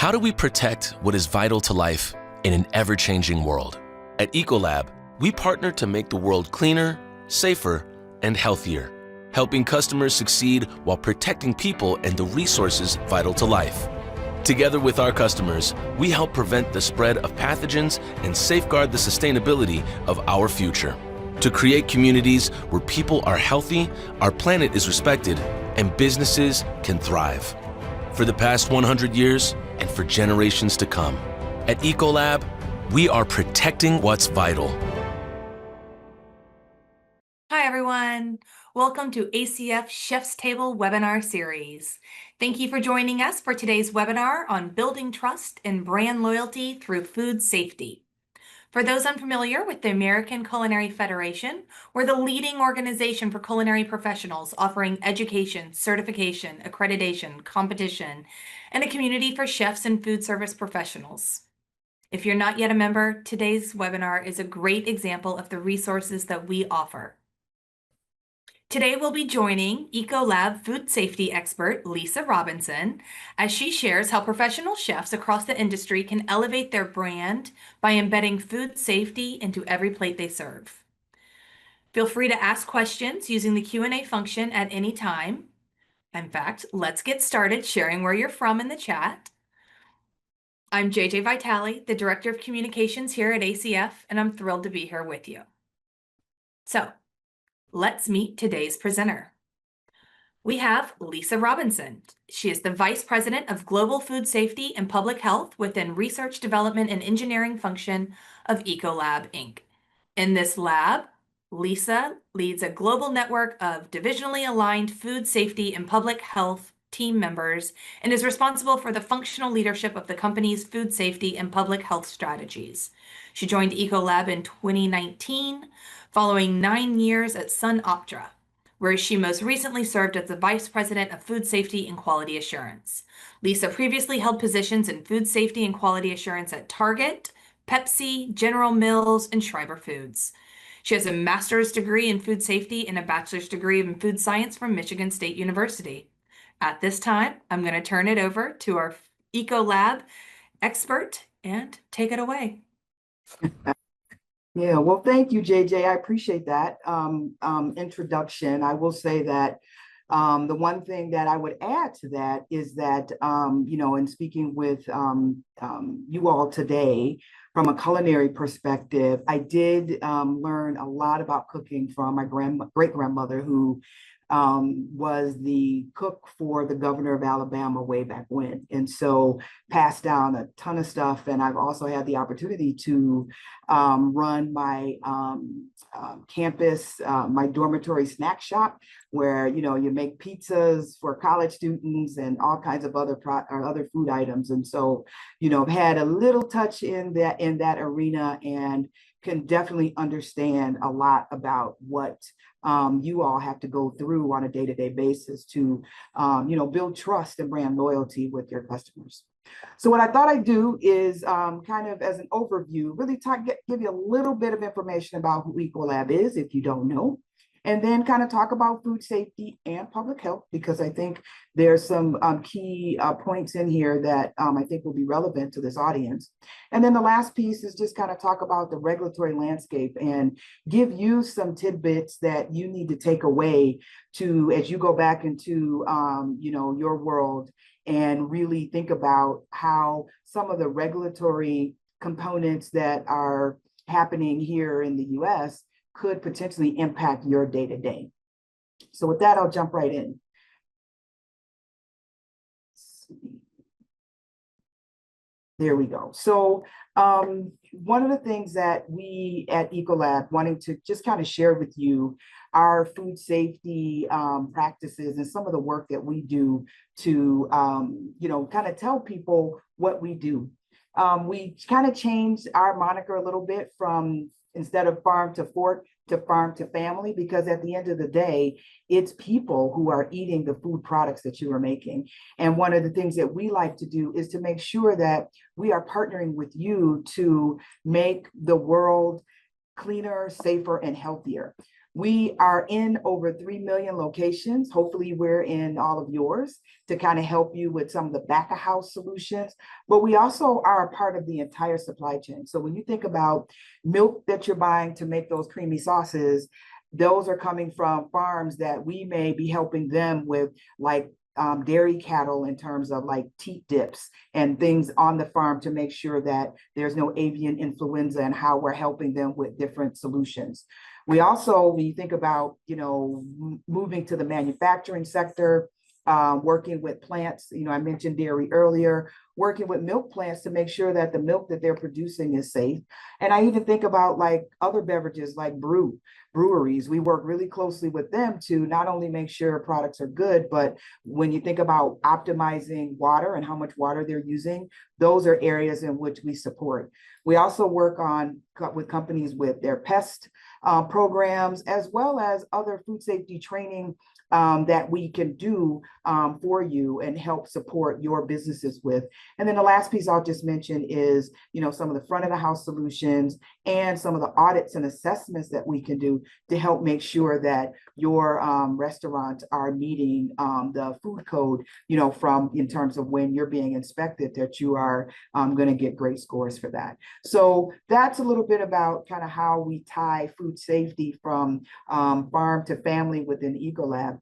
How do we protect what is vital to life in an ever-changing world? At Ecolab, we partner to make the world cleaner, safer, and healthier, helping customers succeed while protecting people and the resources vital to life. Together with our customers, we help prevent the spread of pathogens and safeguard the sustainability of our future. To create communities where people are healthy, our planet is respected, and businesses can thrive. For the past 100 years and for generations to come, at Ecolab, we are protecting what's vital. Hi, everyone. Welcome to ACF Chef's Table webinar series. Thank you for joining us for today's webinar on building trust and brand loyalty through food safety. For those unfamiliar with the American Culinary Federation, we're the leading organization for culinary professionals offering education, certification, accreditation, competition, and a community for chefs and food service professionals. If you're not yet a member, today's webinar is a great example of the resources that we offer. Today, we'll be joining Ecolab food safety expert Lisa Robinson as she shares how professional chefs across the industry can elevate their brand by embedding food safety into every plate they serve. Feel free to ask questions using the Q&A function at any time. In fact, let's get started sharing where you're from in the chat. I'm JJ Vitale, the Director of Communications here at ACF, and I'm thrilled to be here with you. So, let's meet today's presenter. We have Lisa Robinson. She is the Vice President of Global Food Safety and Public Health within Research, Development, and Engineering function of Ecolab, Inc. In this lab, Lisa leads a global network of divisionally aligned food safety and public health team members and is responsible for the functional leadership of the company's food safety and public health strategies. She joined Ecolab in 2019, following 9 years at SunOpta, where she most recently served as the Vice President of Food Safety and Quality Assurance. Lisa previously held positions in food safety and quality assurance at Target, Pepsi, General Mills, and Schreiber Foods. She has a master's degree in food safety and a bachelor's degree in food science from Michigan State University. At this time, I'm going to turn it over to our Ecolab expert and take it away. Yeah, well, thank you, JJ. I appreciate that introduction. I will say that the one thing that I would add to that is that, in speaking with you all today, from a culinary perspective, I did learn a lot about cooking from my great-grandmother, who was the cook for the governor of Alabama way back when. And so passed down a ton of stuff. And I've also had the opportunity to run my campus, my dormitory snack shop, where, you make pizzas for college students and all kinds of other food items. And so, I've had a little touch in that arena and can definitely understand a lot about what you all have to go through on a day-to-day basis to, build trust and brand loyalty with your customers. So what I thought I'd do is kind of as an overview, really give you a little bit of information about who Ecolab is, if you don't know, and then kind of talk about food safety and public health, because I think there's some key points in here that I think will be relevant to this audience. And then the last piece is just kind of talk about the regulatory landscape and give you some tidbits that you need to take away to, as you go back into, your world and really think about how some of the regulatory components that are happening here in the US could potentially impact your day-to-day. So with that, I'll jump right in. There we go. So one of the things that we at Ecolab wanting to just kind of share with you our food safety practices and some of the work that we do to, kind of tell people what we do. We kind of changed our moniker a little bit from instead of farm to fork to farm to family, because at the end of the day, it's people who are eating the food products that you are making. And one of the things that we like to do is to make sure that we are partnering with you to make the world cleaner, safer, and healthier. We are in over 3 million locations. Hopefully we're in all of yours to kind of help you with some of the back of house solutions, but we also are a part of the entire supply chain. So when you think about milk that you're buying to make those creamy sauces, those are coming from farms that we may be helping them with, like dairy cattle, in terms of like teat dips and things on the farm to make sure that there's no avian influenza, and how we're helping them with different solutions. We also, when you think about, moving to the manufacturing sector, working with plants, I mentioned dairy earlier, working with milk plants to make sure that the milk that they're producing is safe. And I even think about like other beverages like breweries. We work really closely with them to not only make sure products are good, but when you think about optimizing water and how much water they're using, those are areas in which we support. We also work with companies with their pest programs, as well as other food safety training that we can do for you and help support your businesses with. And then the last piece I'll just mention is, some of the front of the house solutions and some of the audits and assessments that we can do to help make sure that your restaurants are meeting the food code, from in terms of when you're being inspected, that you are going to get great scores for that. So that's a little bit about kind of how we tie food safety from farm to family within Ecolab.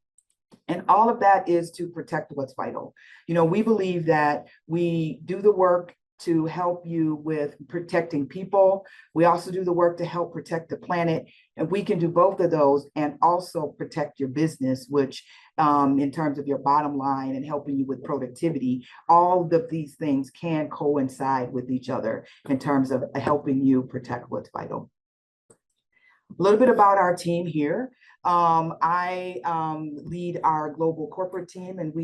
And all of that is to protect what's vital. We believe that we do the work to help you with protecting people. We also do the work to help protect the planet. And we can do both of those and also protect your business, which in terms of your bottom line and helping you with productivity, all of these things can coincide with each other in terms of helping you protect what's vital. A little bit about our team here. I lead our global corporate team, and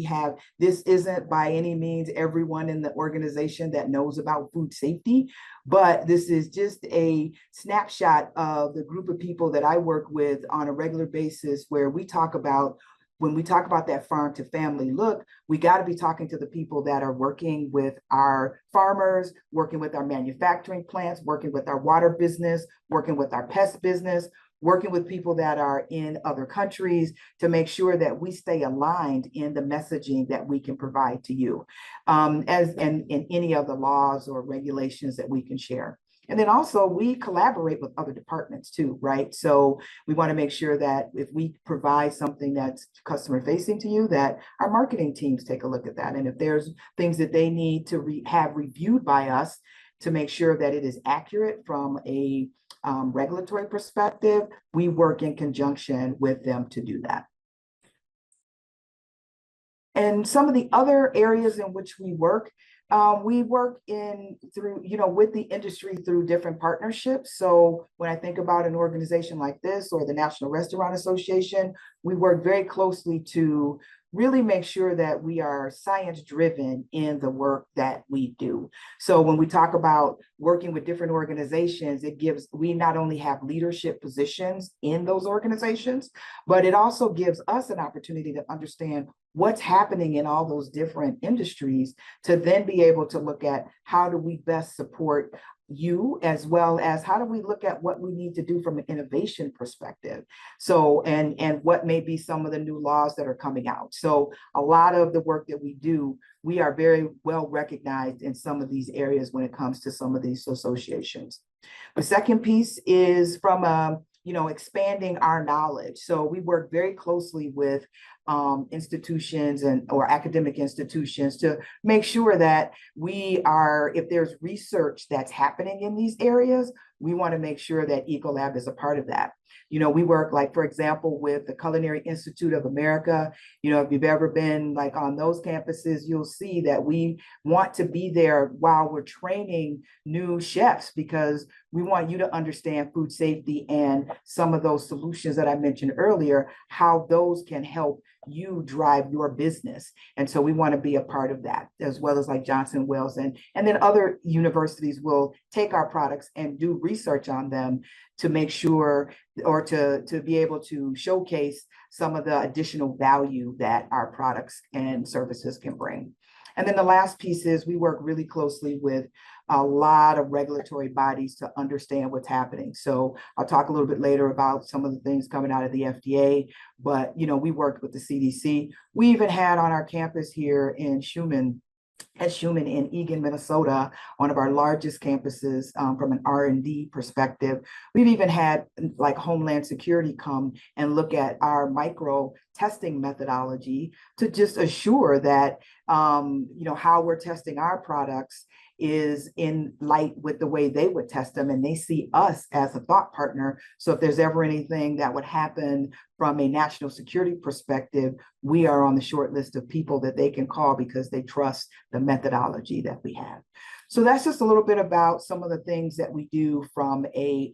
this isn't by any means everyone in the organization that knows about food safety, but this is just a snapshot of the group of people that I work with on a regular basis, where when we talk about that farm to family look, we got to be talking to the people that are working with our farmers, working with our manufacturing plants, working with our water business, working with our pest business, working with people that are in other countries to make sure that we stay aligned in the messaging that we can provide to you, as in any of the laws or regulations that we can share. And then also we collaborate with other departments too, right? So we want to make sure that if we provide something that's customer facing to you, that our marketing teams take a look at that. And if there's things that they need to have reviewed by us to make sure that it is accurate from a regulatory perspective, we work in conjunction with them to do that. And some of the other areas in which we work with the industry through different partnerships. So when I think about an organization like this or the National Restaurant Association, we work very closely to really make sure that we are science driven in the work that we do. So when we talk about working with different organizations, we not only have leadership positions in those organizations, but it also gives us an opportunity to understand what's happening in all those different industries, to then be able to look at how do we best support you, as well as how do we look at what we need to do from an innovation perspective. So, and what may be some of the new laws that are coming out. So a lot of the work that we do, we are very well recognized in some of these areas when it comes to some of these associations. The second piece is from expanding our knowledge. So we work very closely with institutions or academic institutions to make sure that if there's research that's happening in these areas, we want to make sure that Ecolab is a part of that. We work, like, for example, with the Culinary Institute of America. If you've ever been like on those campuses, you'll see that we want to be there while we're training new chefs, because we want you to understand food safety and some of those solutions that I mentioned earlier, how those can help you drive your business. And so we want to be a part of that, as well as like Johnson Wales, and then other universities will take our products and do research on them to make sure, or to be able to showcase some of the additional value that our products and services can bring. And then the last piece is we work really closely with a lot of regulatory bodies to understand what's happening. So I'll talk a little bit later about some of the things coming out of the FDA, but we worked with the CDC. We even had on our campus here in Schumann in Eagan, Minnesota, one of our largest campuses from an R&D perspective. We've even had like Homeland Security come and look at our micro testing methodology to just assure that how we're testing our products is in light with the way they would test them, and they see us as a thought partner. So if there's ever anything that would happen from a national security perspective, we are on the short list of people that they can call because they trust the methodology that we have. So that's just a little bit about some of the things that we do from a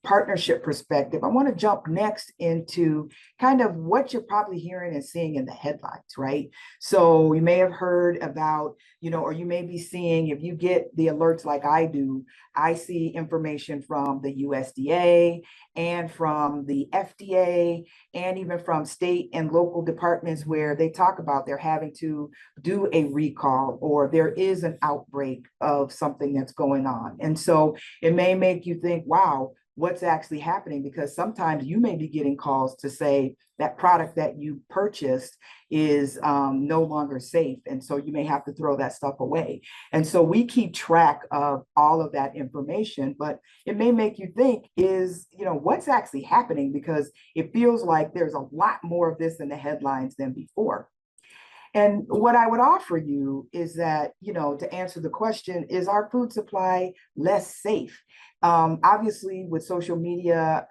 partnership perspective. I want to jump next into kind of what you're probably hearing and seeing in the headlines, right? So you may have heard about, or you may be seeing, if you get the alerts like I do, I see information from the USDA and from the FDA and even from state and local departments where they talk about they're having to do a recall or there is an outbreak of something that's going on. And so it may make you think, wow, what's actually happening? Because sometimes you may be getting calls to say that product that you purchased is no longer safe. And so you may have to throw that stuff away. And so we keep track of all of that information, but it may make you think what's actually happening, because it feels like there's a lot more of this in the headlines than before. And what I would offer you is that, to answer the question, is our food supply less safe? Obviously, with social media,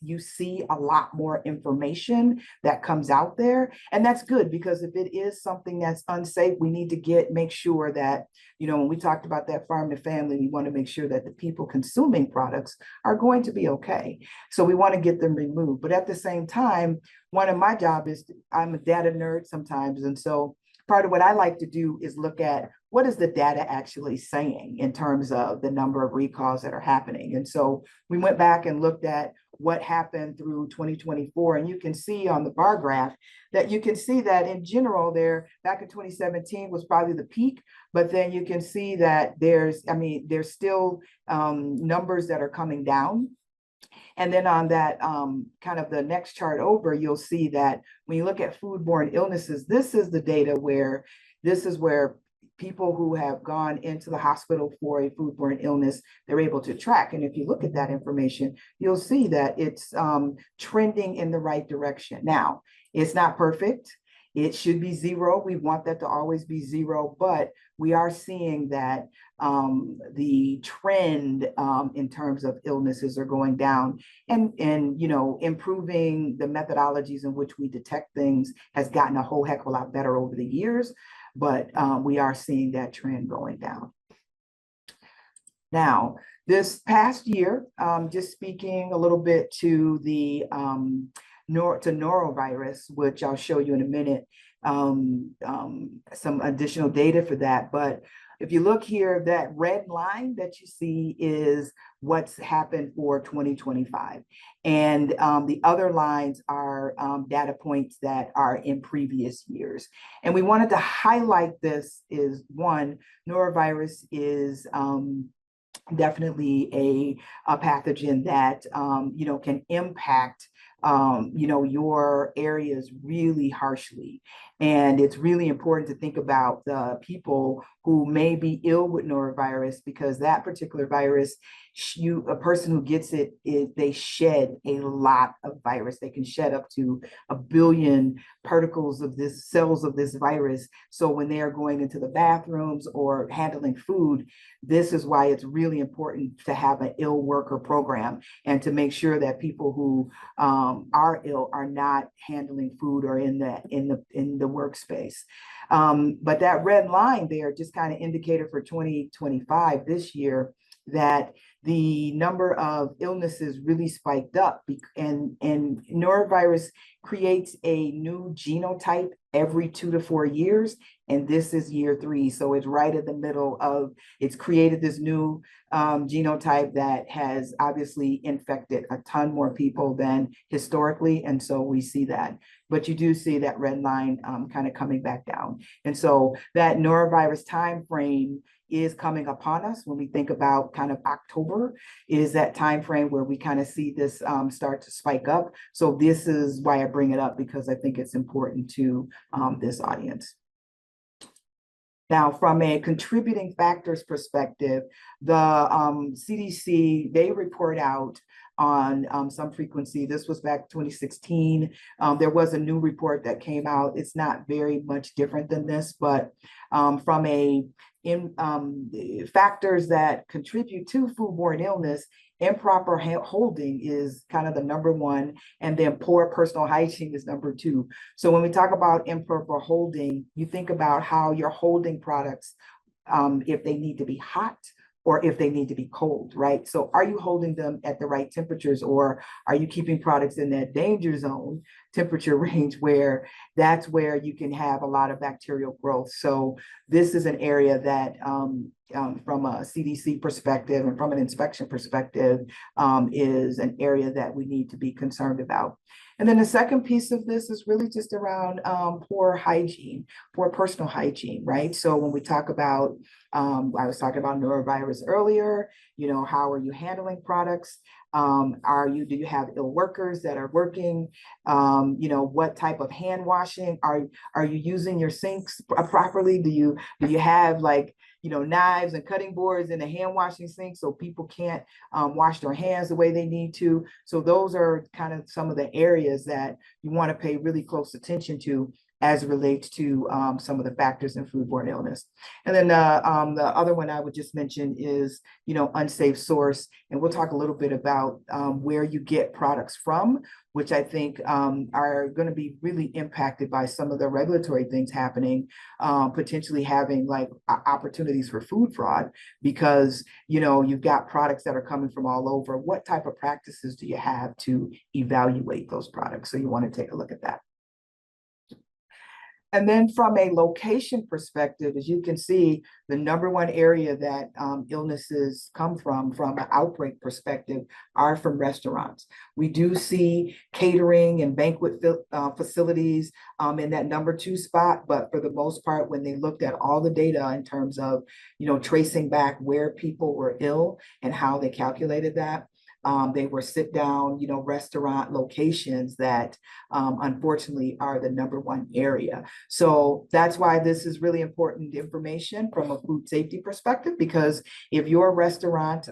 you see a lot more information that comes out there. And that's good, because if it is something that's unsafe, we need to make sure that, when we talked about that farm to family, we want to make sure that the people consuming products are going to be okay. So we want to get them removed. But at the same time, one of my job is I'm a data nerd sometimes. And so part of what I like to do is look at what is the data actually saying in terms of the number of recalls that are happening. And so we went back and looked at what happened through 2024. And you can see on the bar graph that in general back in 2017 was probably the peak, but then you can see that there's still numbers that are coming down. And then on that kind of the next chart over, you'll see that when you look at foodborne illnesses, this is the data where people who have gone into the hospital for a foodborne illness, they're able to track. And if you look at that information, you'll see that it's trending in the right direction. Now, it's not perfect. It should be zero. We want that to always be zero, but we are seeing that the trend in terms of illnesses are going down, and improving the methodologies in which we detect things has gotten a whole heck of a lot better over the years, but we are seeing that trend going down. Now, this past year, just speaking a little bit to the norovirus, which I'll show you in a minute, some additional data for that. But if you look here, that red line that you see is what's happened for 2025. And the other lines are data points that are in previous years. And we wanted to highlight this is, one, norovirus is definitely a pathogen that can impact your areas really harshly. And it's really important to think about the people who may be ill with norovirus, because that particular virus, a person who gets it, they shed a lot of virus. They can shed up to 1 billion particles of this, cells of this virus. So when they are going into the bathrooms or handling food, this is why it's really important to have an ill worker program and to make sure that people who are ill are not handling food or in the workspace. But that red line there just kind of indicated for 2025, this year, that the number of illnesses really spiked up, and norovirus creates a new genotype every 2 to 4 years, and this is year 3. So it's right in the middle of, it's created this new genotype that has obviously infected a ton more people than historically, and so we see that but you do see that red line kind of coming back down. And so that norovirus time frame is coming upon us when we think about kind of October is that time frame where we kind of see this start to spike up. So this is why I bring it up, because I think it's important to this audience. Now, from a contributing factors perspective, the CDC, they report out on some frequency. This was back 2016. There was a new report that came out. It's not very much different than this, but from factors that contribute to foodborne illness, improper holding is kind of the number one, and then poor personal hygiene is number two. So when we talk about improper holding, you think about how you're holding products, if they need to be hot or if they need to be cold, right? So are you holding them at the right temperatures, or are you keeping products in that danger zone temperature range where that's where you can have a lot of bacterial growth? So this is an area that from a CDC perspective and from an inspection perspective is an area that we need to be concerned about. And then the second piece of this is really just around poor hygiene, poor personal hygiene, right? So when we talk about, I was talking about norovirus earlier, how are you handling products? Do you have ill workers that are working? What type of hand washing? Are you using your sinks properly? Do you have knives and cutting boards in the hand washing sink so people can't wash their hands the way they need to? So those are kind of some of the areas that you want to pay really close attention to as it relates to some of the factors in foodborne illness. And then the other one I would just mention is, unsafe source. And we'll talk a little bit about where you get products from, which I think are going to be really impacted by some of the regulatory things happening, potentially having opportunities for food fraud, because, you've got products that are coming from all over. What type of practices do you have to evaluate those products? So you want to take a look at that. And then from a location perspective, as you can see, the number one area that illnesses come from an outbreak perspective, are from restaurants. We do see catering and banquet facilities in that number two spot, but for the most part, when they looked at all the data in terms of, tracing back where people were ill and how they calculated that, they were sit down, restaurant locations that unfortunately are the number one area. So that's why this is really important information from a food safety perspective, because if your restaurant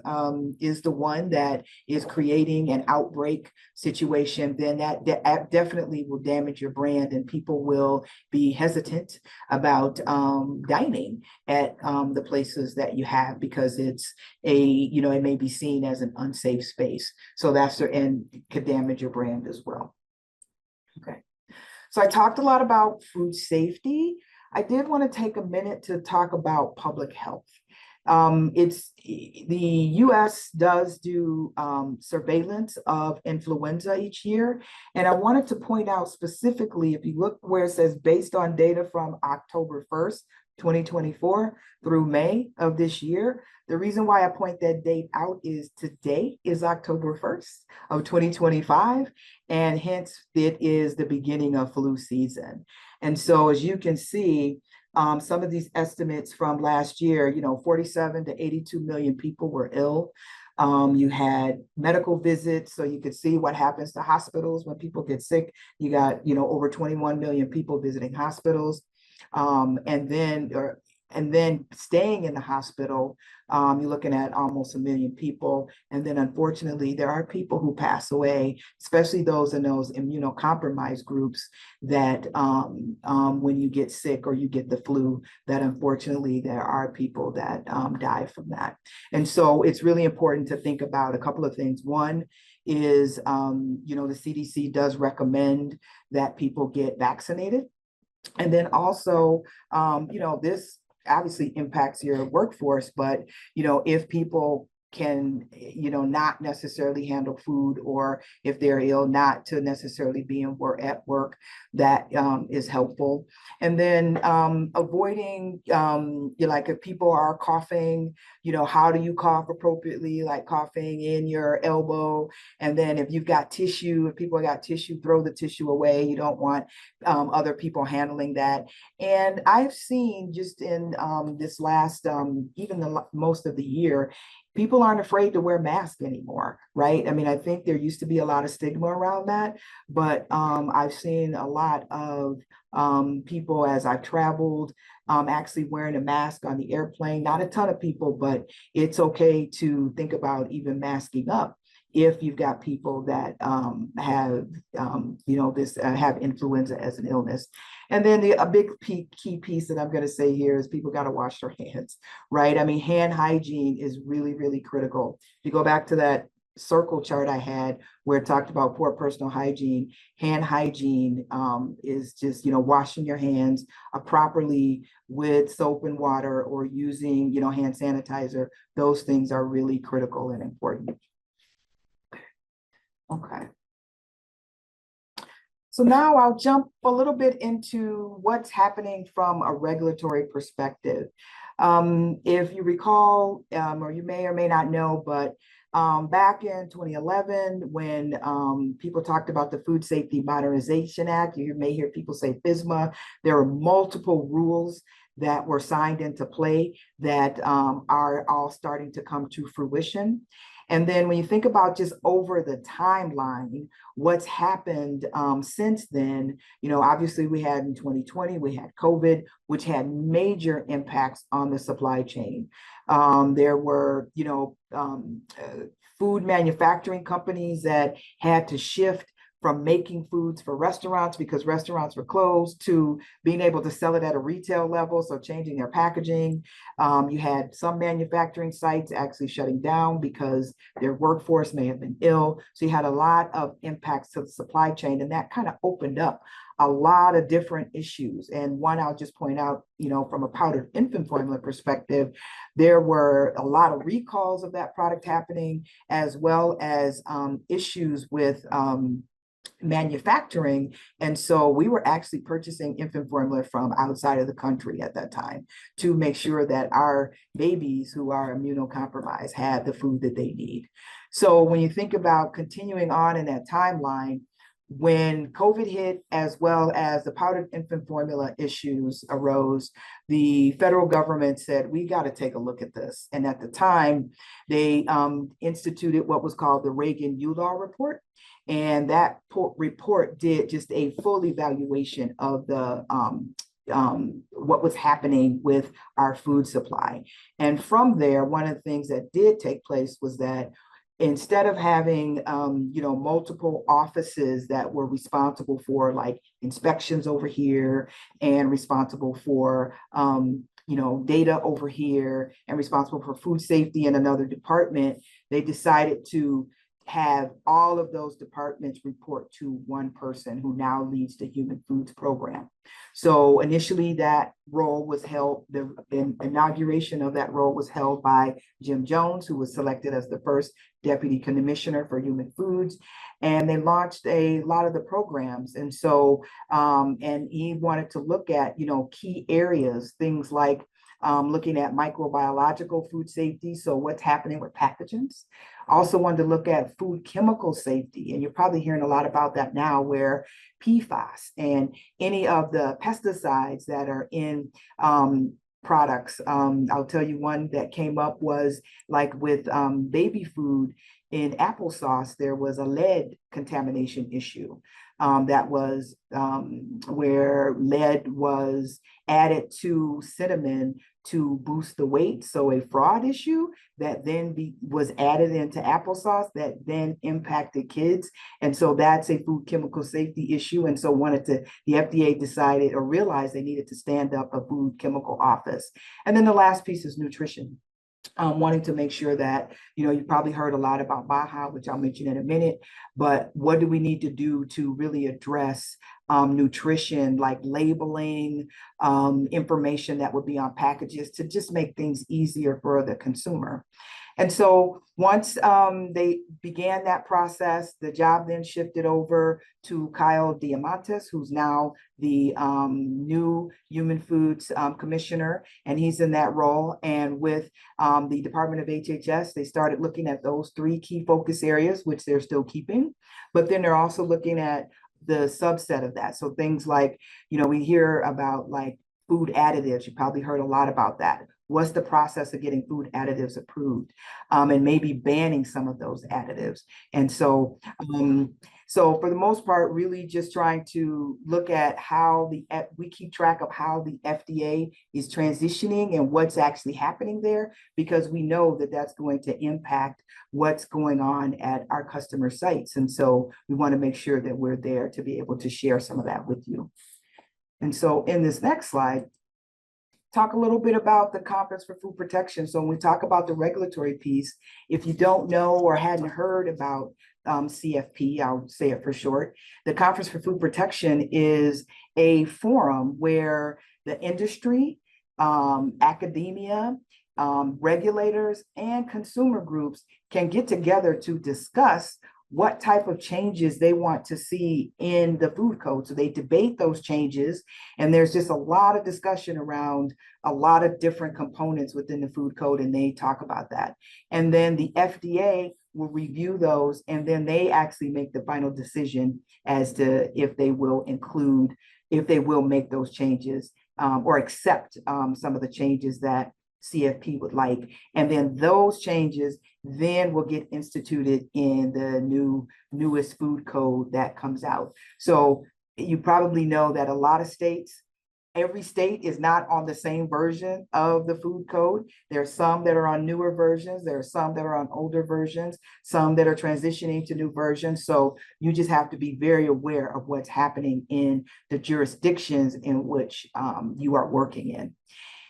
is the one that is creating an outbreak situation, then that definitely will damage your brand, and people will be hesitant about dining at the places that you have, because it's it may be seen as an unsafe space. So and could damage your brand as well. Okay. So I talked a lot about food safety. I did want to take a minute to talk about public health. The US does do surveillance of influenza each year. And I wanted to point out specifically, if you look where it says based on data from October 1st, 2024 through May of this year, the reason why I point that date out is today is October 1st of 2025, and hence it is the beginning of flu season. And so as you can see, some of these estimates from last year, 47 to 82 million people were ill. You had medical visits, so you could see what happens to hospitals when people get sick. You got, over 21 million people visiting hospitals. And then staying in the hospital, you're looking at almost 1 million people. And then unfortunately, there are people who pass away, especially those in those immunocompromised groups that when you get sick or you get the flu, that unfortunately there are people that die from that. And so it's really important to think about a couple of things. One is, the CDC does recommend that people get vaccinated. And then also, this obviously impacts your workforce, but, if people can, not necessarily handle food, or if they're ill, not to necessarily be at work, that is helpful. And then avoiding, like if people are coughing, how do you cough appropriately, like coughing in your elbow. And then if you've got tissue, if people got tissue, throw the tissue away. You don't want other people handling that. And I've seen just in this last, even the most of the year, people aren't afraid to wear masks anymore, right? I mean, I think there used to be a lot of stigma around that, but I've seen a lot of people as I've traveled actually wearing a mask on the airplane. Not a ton of people, but it's okay to think about even masking up if you've got people that have, have influenza as an illness. And then a big key piece that I'm going to say here is people got to wash their hands, right? I mean, hand hygiene is really, really critical. If you go back to that circle chart I had where it talked about poor personal hygiene, hand hygiene is just, washing your hands properly with soap and water, or using, hand sanitizer. Those things are really critical and important. Okay. So now I'll jump a little bit into what's happening from a regulatory perspective. If you recall, or you may or may not know, but back in 2011, when people talked about the Food Safety Modernization Act, you may hear people say FSMA, there are multiple rules that were signed into play that are all starting to come to fruition. And then when you think about just over the timeline, what's happened since then, obviously we had in 2020, we had COVID, which had major impacts on the supply chain. There were, food manufacturing companies that had to shift from making foods for restaurants because restaurants were closed to being able to sell it at a retail level, so changing their packaging. You had some manufacturing sites actually shutting down because their workforce may have been ill. So you had a lot of impacts to the supply chain, and that kind of opened up a lot of different issues. And one I'll just point out, from a powdered infant formula perspective, there were a lot of recalls of that product happening, as well as issues with manufacturing. And so we were actually purchasing infant formula from outside of the country at that time to make sure that our babies who are immunocompromised had the food that they need. So when you think about continuing on in that timeline, when COVID hit, as well as the powdered infant formula issues arose, the federal government said, we got to take a look at this. And at the time, they instituted what was called the Reagan-Udall report. And that report did just a full evaluation of the what was happening with our food supply. And from there, one of the things that did take place was that instead of having multiple offices that were responsible for like inspections over here and responsible for data over here and responsible for food safety in another department, they decided to have all of those departments report to one person who now leads the Human Foods Program. So initially that role was held, the inauguration of that role was held by Jim Jones, who was selected as the first Deputy Commissioner for Human Foods. And they launched a lot of the programs. And so, and he wanted to look at, key areas, things like looking at microbiological food safety. So what's happening with pathogens. Also wanted to look at food chemical safety. And you're probably hearing a lot about that now, where PFAS and any of the pesticides that are in products. I'll tell you one that came up was like with baby food in applesauce, there was a lead contamination issue. That was where lead was added to cinnamon to boost the weight. So a fraud issue that then was added into applesauce that then impacted kids. And so that's a food chemical safety issue. And so the FDA decided or realized they needed to stand up a food chemical office. And then the last piece is nutrition. Wanting to make sure that, you probably heard a lot about BAHA, which I'll mention in a minute, but what do we need to do to really address nutrition, like labeling, information that would be on packages to just make things easier for the consumer. And so once they began that process, the job then shifted over to Kyle Diamantis, who's now the new Human Foods Commissioner, and he's in that role. And with the Department of HHS, they started looking at those 3 key focus areas, which they're still keeping, but then they're also looking at the subset of that. So things like, we hear about like food additives. You probably heard a lot about that. What's the process of getting food additives approved, and maybe banning some of those additives? And so, so for the most part, really just trying to look at how we keep track of how the FDA is transitioning and what's actually happening there, because we know that that's going to impact what's going on at our customer sites. And so we want to make sure that we're there to be able to share some of that with you. And so in this next slide, talk a little bit about the Conference for Food Protection. So when we talk about the regulatory piece, if you don't know or hadn't heard about CFP, I'll say it for short, the Conference for Food Protection is a forum where the industry, academia, regulators, and consumer groups can get together to discuss what type of changes they want to see in the food code. So they debate those changes, and there's just a lot of discussion around a lot of different components within the food code, and they talk about that. And then the FDA will review those, and then they actually make the final decision as to if they will make those changes, or accept some of the changes that CFP would like. And then those changes then will get instituted in the newest food code that comes out. So you probably know that a lot of states, every state is not on the same version of the food code. There are some that are on newer versions. There are some that are on older versions, some that are transitioning to new versions. So you just have to be very aware of what's happening in the jurisdictions in which you are working in.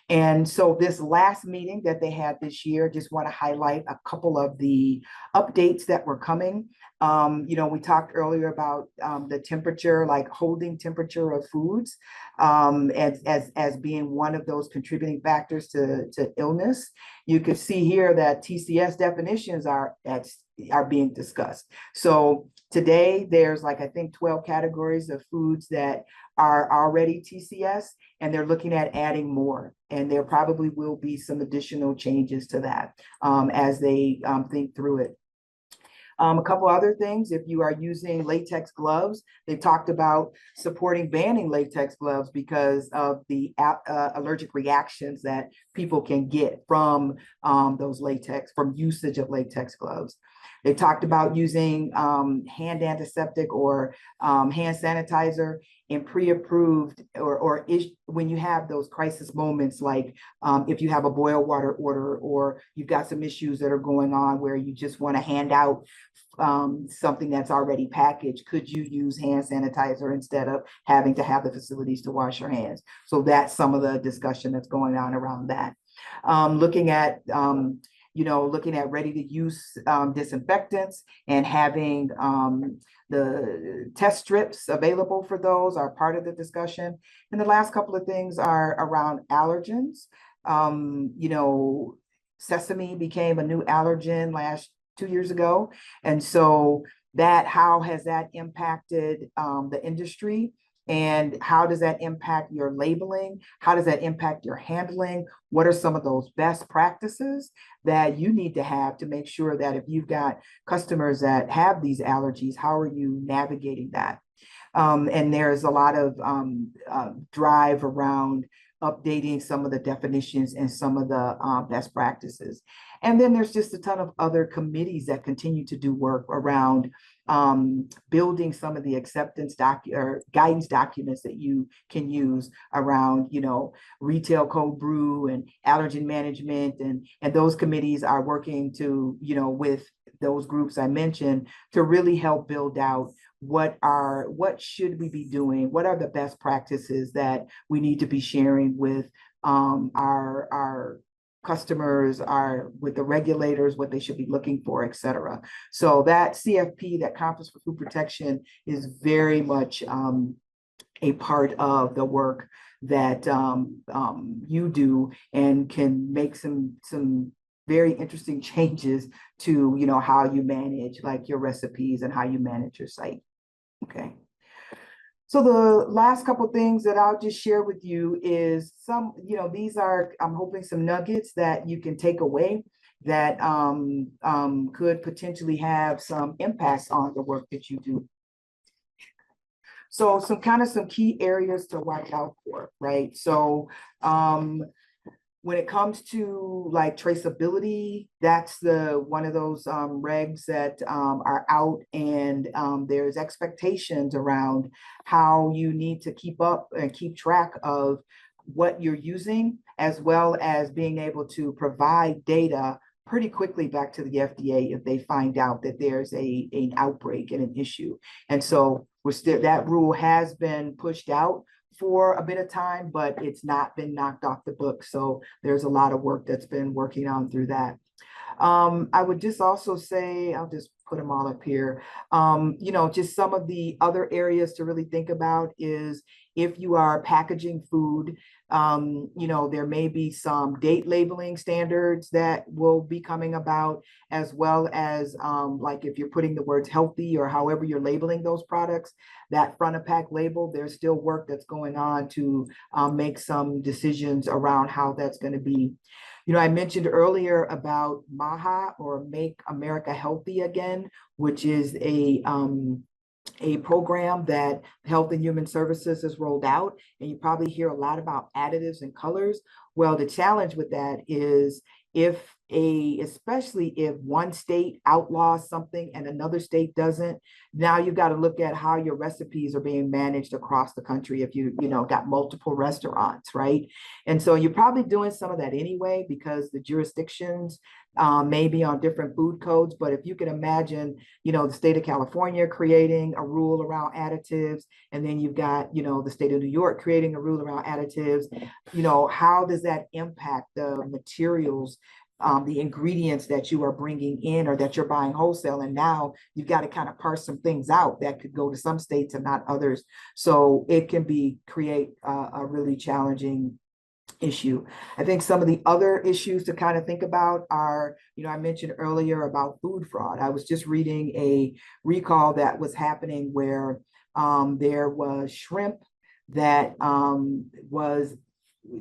And so this last meeting that they had this year, just want to highlight a couple of the updates that were coming. We talked earlier about the temperature, like holding temperature of foods, as being one of those contributing factors to illness. You could see here that TCS definitions are being discussed. So today there's I think 12 categories of foods that are already TCS, and they're looking at adding more. And there probably will be some additional changes to that as they think through it. A couple other things, if you are using latex gloves, they talked about supporting banning latex gloves because of the allergic reactions that people can get from from usage of latex gloves. They talked about using hand antiseptic or hand sanitizer in pre-approved or when you have those crisis moments, like if you have a boil water order or you've got some issues that are going on where you just want to hand out something that's already packaged, could you use hand sanitizer instead of having to have the facilities to wash your hands? So that's some of the discussion that's going on around that. Looking at ready-to-use disinfectants and having the test strips available for those are part of the discussion. And the last couple of things are around allergens. Sesame became a new allergen 2 years ago. And so how has that impacted the industry? And how does that impact your labeling? How does that impact your handling? What are some of those best practices that you need to have to make sure that if you've got customers that have these allergies, how are you navigating that? And there's a lot of drive around updating some of the definitions and some of the best practices. And then there's just a ton of other committees that continue to do work around building some of the acceptance or guidance documents that you can use around, retail cold brew and allergen management. And those committees are working to, with those groups I mentioned to really help build out what should we be doing? What are the best practices that we need to be sharing with our customers, with the regulators, what they should be looking for, et cetera. So that CFP, that Conference for Food Protection, is very much a part of the work that you do, and can make some very interesting changes to, you know, how you manage like your recipes and how you manage your site. Okay. So the last couple of things that I'll just share with you is some, you know, these are, I'm hoping, some nuggets that you can take away that could potentially have some impacts on the work that you do. So some key areas to watch out for, right? So when it comes to like traceability, that's the one of those regs that are out, and there's expectations around how you need to keep up and keep track of what you're using, as well as being able to provide data pretty quickly back to the FDA if they find out that there's an outbreak and an issue. And so we're still, that rule has been pushed out for a bit of time, but it's not been knocked off the book. So there's a lot of work that's been working on through that. I would just also say, I'll just put them all up here. You know, just some of the other areas to really think about is if you are packaging food, you know, there may be some date labeling standards that will be coming about, as well as like if you're putting the words healthy or however you're labeling those products, that front of pack label, there's still work that's going on to make some decisions around how that's going to be. You know, I mentioned earlier about MAHA, or Make America Healthy Again, which is a program that Health and Human Services has rolled out, and you probably hear a lot about additives and colors. Well, the challenge with that is especially if one state outlaws something and another state doesn't, now you've got to look at how your recipes are being managed across the country if you know, got multiple restaurants, right? And so you're probably doing some of that anyway, because the jurisdictions may be on different food codes. But if you can imagine, you know, the state of California creating a rule around additives, and then you've got, you know, the state of New York creating a rule around additives, you know, how does that impact the materials, the ingredients that you are bringing in or that you're buying wholesale? And now you've got to kind of parse some things out that could go to some states and not others. So it can create a really challenging issue. I think some of the other issues to kind of think about are, you know, I mentioned earlier about food fraud. I was just reading a recall that was happening where there was shrimp that was,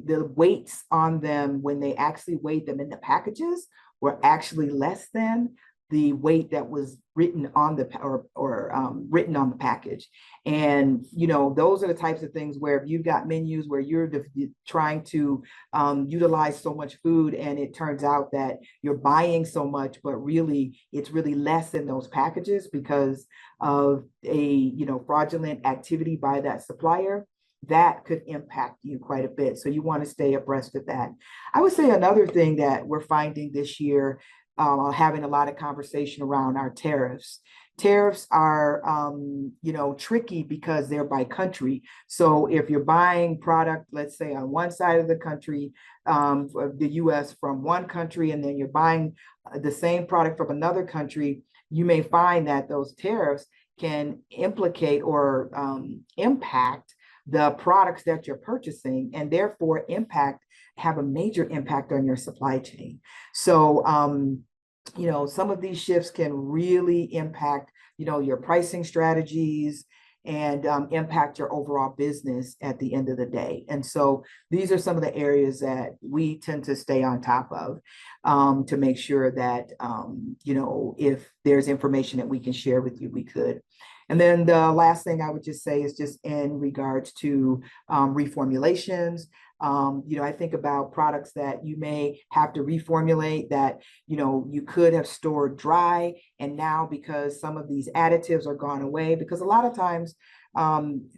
the weights on them when they actually weighed them in the packages were actually less than the weight that was written on the written on the package. And you know, those are the types of things where if you've got menus where you're trying to utilize so much food, and it turns out that you're buying so much, but really it's really less in those packages because of a, you know, fraudulent activity by that supplier, that could impact you quite a bit. So you want to stay abreast of that. I would say another thing that we're finding this year, having a lot of conversation around, our tariffs. Tariffs are, you know, tricky because they're by country. So if you're buying product, let's say on one side of the country, the US from one country, and then you're buying the same product from another country, you may find that those tariffs can implicate or impact the products that you're purchasing, and therefore have a major impact on your supply chain. So, you know, some of these shifts can really impact, you know, your pricing strategies and impact your overall business at the end of the day. And so these are some of the areas that we tend to stay on top of to make sure that, you know, if there's information that we can share with you, we could. And then the last thing I would just say is just in regards to reformulations. You know, I think about products that you may have to reformulate that, you know, you could have stored dry, and now because some of these additives are gone away, because a lot of times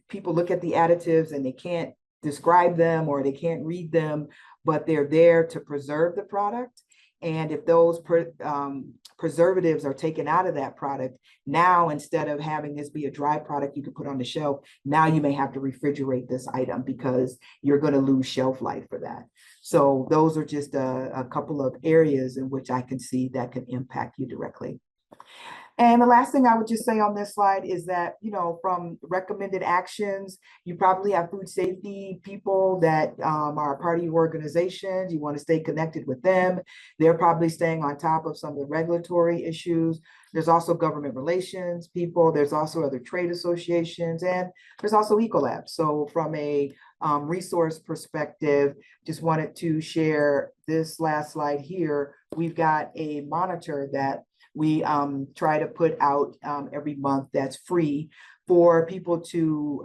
people look at the additives and they can't describe them or they can't read them, but they're there to preserve the product. And if those preservatives are taken out of that product, now instead of having this be a dry product you can put on the shelf, now you may have to refrigerate this item because you're going to lose shelf life for that. So those are just a couple of areas in which I can see that can impact you directly. And the last thing I would just say on this slide is that, you know, from recommended actions, you probably have food safety people that are part of your organizations. You want to stay connected with them. They're probably staying on top of some of the regulatory issues. There's also government relations people. There's also other trade associations, and there's also Ecolab. So from a resource perspective, just wanted to share this last slide here. We've got a monitor that we try to put out every month that's free for people to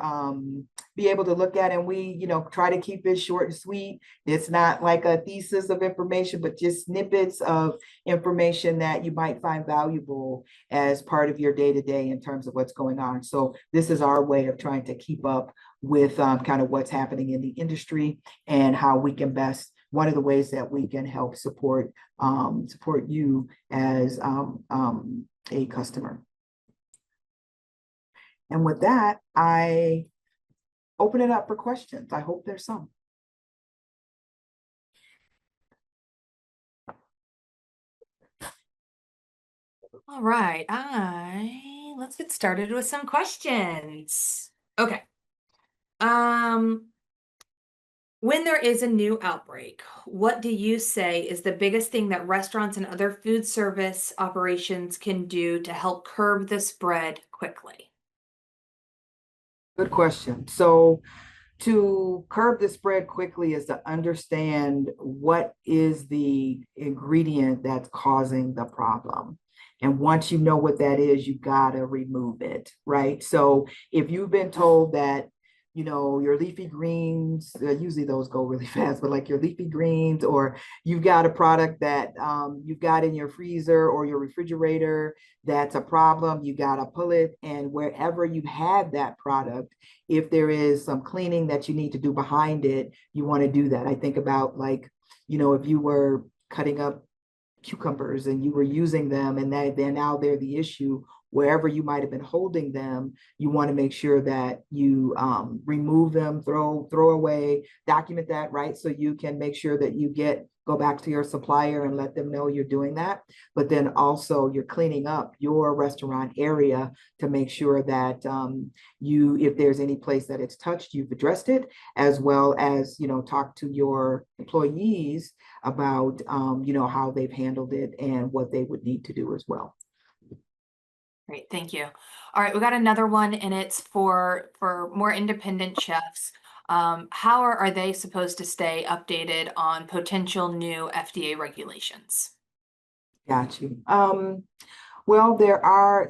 be able to look at. And we, you know, try to keep it short and sweet. It's not like a thesis of information, but just snippets of information that you might find valuable as part of your day-to-day in terms of what's going on. So this is our way of trying to keep up with kind of what's happening in the industry and how we can best, one of the ways that we can help support you as a customer. And with that, I open it up for questions. I hope there's some. All right, let's get started with some questions. Okay. When there is a new outbreak, what do you say is the biggest thing that restaurants and other food service operations can do to help curb the spread quickly? Good question. So to curb the spread quickly is to understand what is the ingredient that's causing the problem. And once you know what that is, you gotta remove it, right? So if you've been told that, you know, your leafy greens, usually those go really fast, but like your leafy greens, or you've got a product that you've got in your freezer or your refrigerator that's a problem, you gotta pull it. And wherever you have that product, if there is some cleaning that you need to do behind it, you want to do that. I think about, like, you know, if you were cutting up cucumbers and you were using them and they're the issue, wherever you might have been holding them, you want to make sure that you remove them, throw away, document that, right? So you can make sure that you go back to your supplier and let them know you're doing that. But then also you're cleaning up your restaurant area to make sure that if there's any place that it's touched, you've addressed it, as well as, you know, talk to your employees about, you know, how they've handled it and what they would need to do as well. Great, thank you. All right, we got another one, and it's for more independent chefs. How are they supposed to stay updated on potential new FDA regulations? Got you. Well,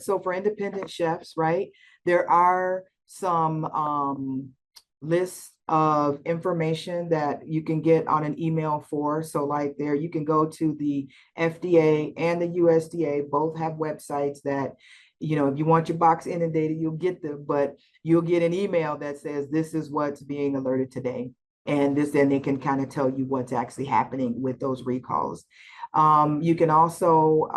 so for independent chefs, right, there are some lists of information that you can get on an email for. So like there, you can go to the FDA and the USDA, both have websites that, you know, if you want your box inundated, you'll get them, but you'll get an email that says, this is what's being alerted today. And then they can kind of tell you what's actually happening with those recalls. You can also,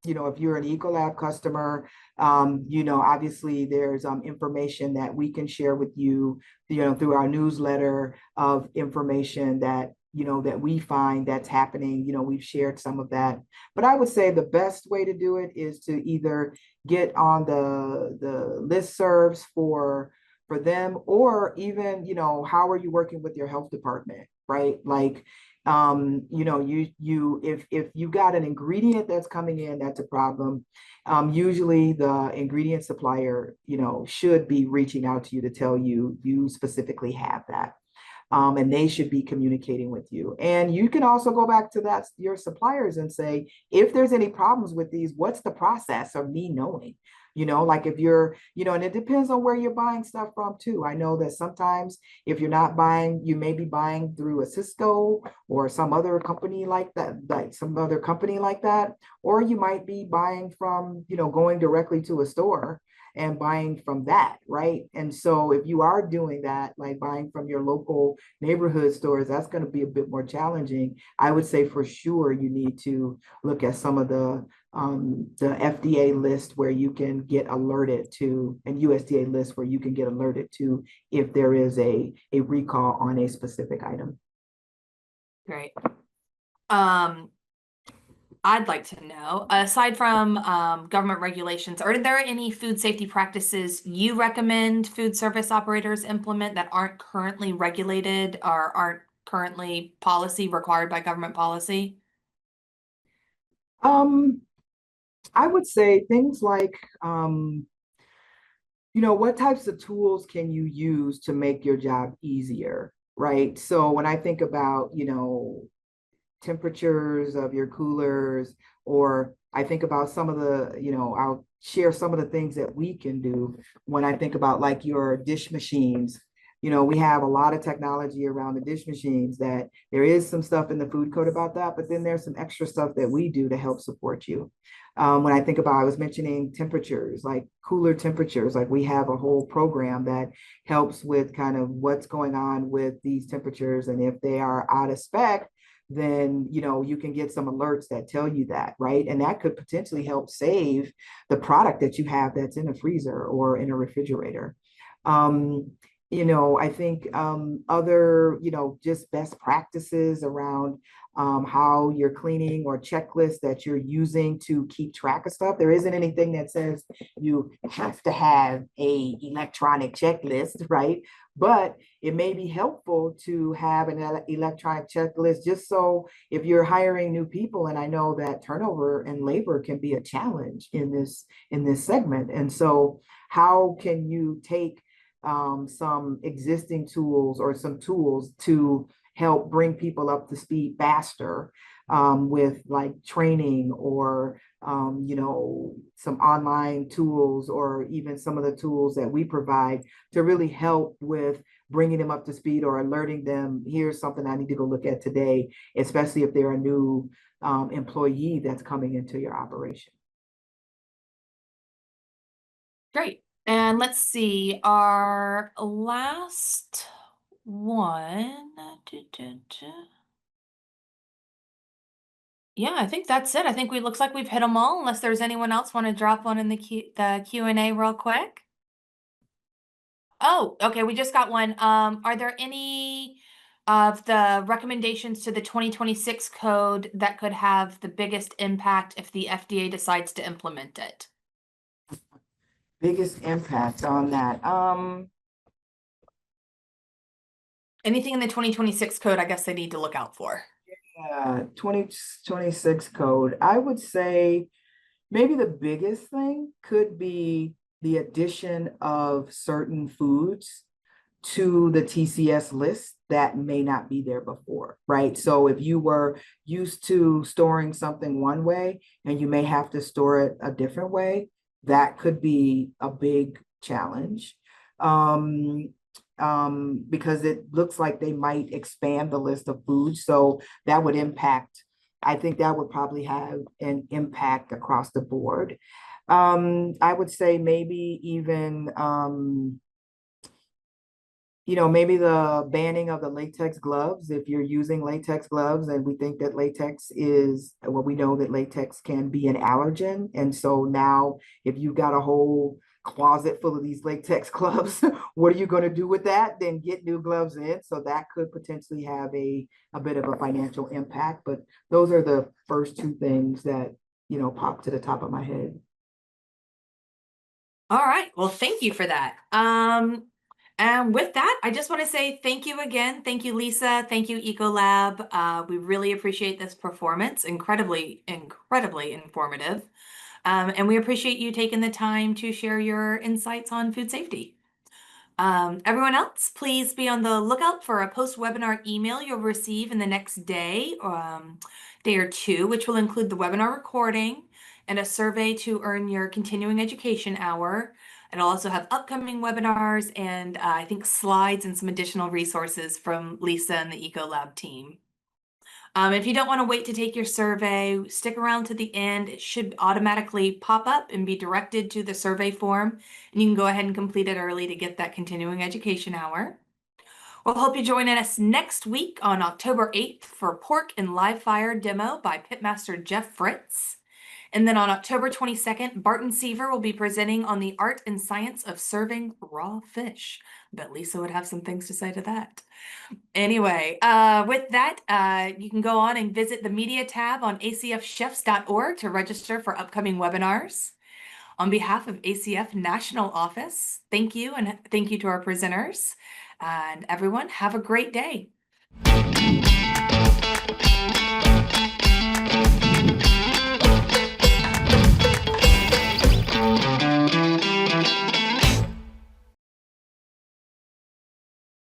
you know, if you're an Ecolab customer, you know, obviously there's information that we can share with you, you know, through our newsletter of information that, you know, that we find that's happening. You know, we've shared some of that. But I would say the best way to do it is to either get on the listservs for them, or even, you know, how are you working with your health department, right? Like, you know, if you've got an ingredient that's coming in that's a problem, usually the ingredient supplier, you know, should be reaching out to you to tell you specifically have that. And they should be communicating with you. And you can also go back to your suppliers and say, if there's any problems with these, what's the process of me knowing? You know, like if you're, you know, and it depends on where you're buying stuff from too. I know that sometimes if you're not buying, you may be buying through a Cisco or some other company like that, or you might be buying from, you know, going directly to a store and buying from that, right? And so if you are doing that, like buying from your local neighborhood stores, that's going to be a bit more challenging. I would say for sure you need to look at some of the FDA list where you can get alerted to, and USDA list where you can get alerted to if there is a recall on a specific item. Great. I'd like to know, aside from government regulations, are there any food safety practices you recommend food service operators implement that aren't currently regulated or aren't currently policy required by government policy? Um, I would say things like, what types of tools can you use to make your job easier, right? So when I think about, temperatures of your coolers, or I think about some of the, I'll share some of the things that we can do when I think about like your dish machines. We have a lot of technology around the dish machines that there is some stuff in the food code about that, but then there's some extra stuff that we do to help support you. When I think about, I was mentioning temperatures, like cooler temperatures, like we have a whole program that helps with kind of what's going on with these temperatures. And if they are out of spec, then you can get some alerts that tell you that, right? And that could potentially help save the product that you have that's in a freezer or in a refrigerator. um, I think other, just best practices around how you're cleaning, or checklists that you're using to keep track of stuff. There isn't anything that says you have to have a electronic checklist, right? But it may be helpful to have an electronic checklist, just so if you're hiring new people, and I know that turnover and labor can be a challenge in this segment. And so how can you take some existing tools or some tools to help bring people up to speed faster, with like training, or some online tools, or even some of the tools that we provide to really help with bringing them up to speed, or alerting them, here's something I need to go look at today, especially if they're a new employee that's coming into your operation. Great. And let's see, our last one. Yeah, I think that's it. I think we looks like we've hit them all, unless there's anyone else want to drop one in the Q&A real quick. Oh, okay, we just got one. Are there any of the recommendations to the 2026 code that could have the biggest impact if the FDA decides to implement it? Biggest impact on that. Anything in the 2026 code, I guess they need to look out for. 2026 code. I would say maybe the biggest thing could be the addition of certain foods to the TCS list that may not be there before, right? So if you were used to storing something one way and you may have to store it a different way, that could be a big challenge. Um, because it looks like they might expand the list of foods. So that would impact, I think that would probably have an impact across the board. I would say maybe even maybe the banning of the latex gloves, if you're using latex gloves, and we think that latex is, well, we know that latex can be an allergen. And so now if you've got a whole closet full of these latex gloves, what are you going to do with that? Then get new gloves in. So that could potentially have a bit of a financial impact. But those are the first two things that, pop to the top of my head. All right. Well, thank you for that. And with that, I just want to say thank you again. Thank you, Lisa. Thank you, Ecolab. We really appreciate this performance. Incredibly, incredibly informative. And we appreciate you taking the time to share your insights on food safety. Everyone else, please be on the lookout for a post-webinar email you'll receive in the next day, day or two, which will include the webinar recording and a survey to earn your continuing education hour. It'll also have upcoming webinars and I think slides and some additional resources from Lisa and the Ecolab team. If you don't want to wait to take your survey, stick around to the end. It should automatically pop up and be directed to the survey form, and you can go ahead and complete it early to get that continuing education hour. We'll hope you join us next week on October 8th for Pork and Live Fire demo by Pitmaster Jeff Fritz. And then on October 22nd, Barton Seaver will be presenting on the art and science of serving raw fish. Bet Lisa would have some things to say to that. Anyway, with that, you can go on and visit the media tab on acfchefs.org to register for upcoming webinars. On behalf of ACF National Office, thank you, and thank you to our presenters. And everyone, have a great day.